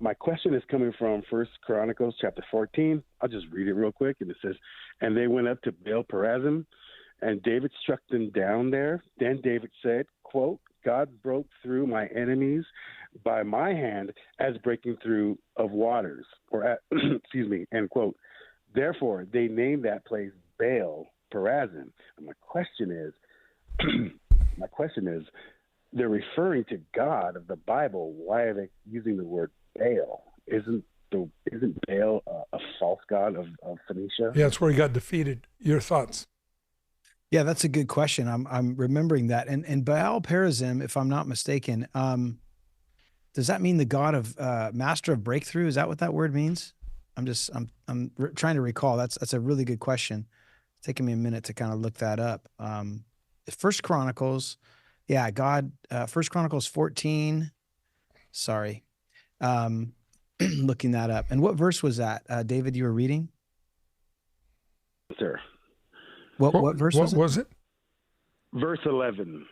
my question is coming from First Chronicles chapter 14. I'll just read it real quick. And it says, and they went up to Baal Perazim, and David struck them down there. Then David said, quote, God broke through my enemies by my hand as breaking through of waters, excuse me, end quote. Therefore, they named that place Baal Perazim. And my question is, they're referring to God of the Bible. Why are they using the word Baal? Isn't Baal a false god of Phoenicia? Yeah, that's where he got defeated. Your thoughts? Yeah, that's a good question. I'm remembering that. And Baal Perazim, if I'm not mistaken, does that mean the god of master of breakthrough? Is that what that word means? I'm trying to recall. That's a really good question. It's taking me a minute to kind of look that up. First Chronicles, yeah, First Chronicles 14. Sorry, looking that up. And what verse was that, David? You were reading, sir. What verse was it? Verse 11.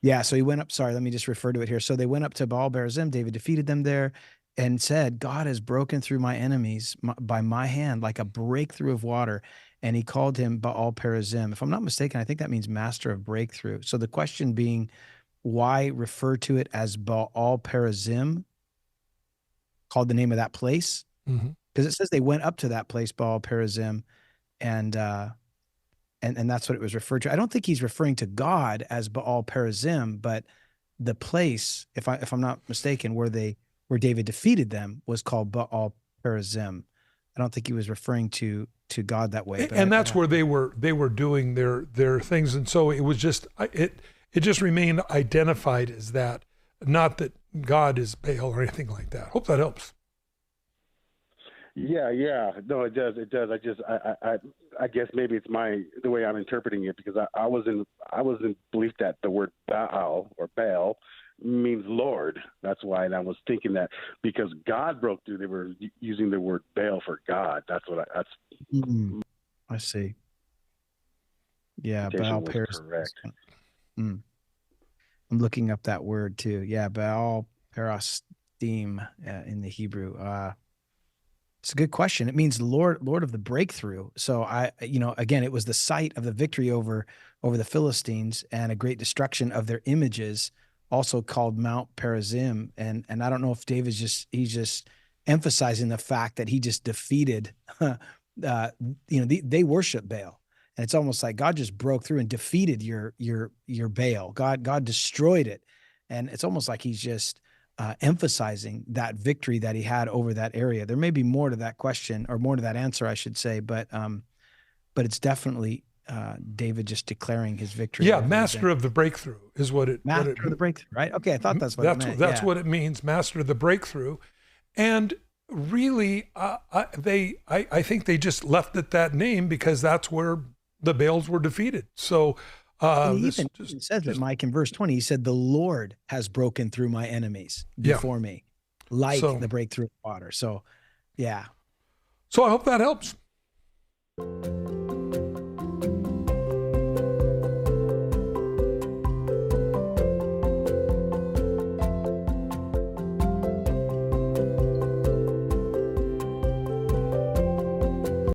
Yeah, so he went up. Sorry, let me just refer to it here. So they went up to Baal Perazim. David defeated them there and said, God has broken through my enemies by my hand like a breakthrough of water. And he called him Baal Perazim. If I'm not mistaken, I think that means master of breakthrough. So the question being, why refer to it as Baal Perazim, called the name of that place? Because it says they went up to that place, Baal Perazim, and that's what it was referred to. I don't think he's referring to God as Baal Perazim, but the place, if I'm not mistaken, where David defeated them was called Baal Perazim. I don't think he was referring to God that way. And that's where they were doing their things, and so it was just it just remained identified as that, not that God is Baal or anything like that. Hope that helps. Yeah. No, it does. I guess maybe it's the way I'm interpreting it, because I was in belief that the word Baal or Baal means Lord. That's why, and I was thinking that because God broke through, they were using the word Baal for God. I see. Yeah, Baal Perazim. Correct. I'm looking up that word too. Yeah, Baal Perazim in the Hebrew. It's a good question. It means Lord of the breakthrough. So again, it was the site of the victory over the Philistines and a great destruction of their images, also called Mount Perazim. And I don't know if David's just emphasizing the fact that he just defeated, they worship Baal. And it's almost like God just broke through and defeated your Baal. God destroyed it. And it's almost like he's just emphasizing that victory that he had over that area. There may be more to that question, or more to that answer, I should say, but it's definitely David just declaring his victory. Yeah, master of the breakthrough is what it. Master of the breakthrough, right? Okay, I thought that's what it meant. That's what it means, master of the breakthrough. And really, I think they just left it that name because that's where the Baals were defeated. So. He even says that, Mike, in verse 20, he said, the Lord has broken through my enemies before me, like the breakthrough of water. So, yeah. So I hope that helps.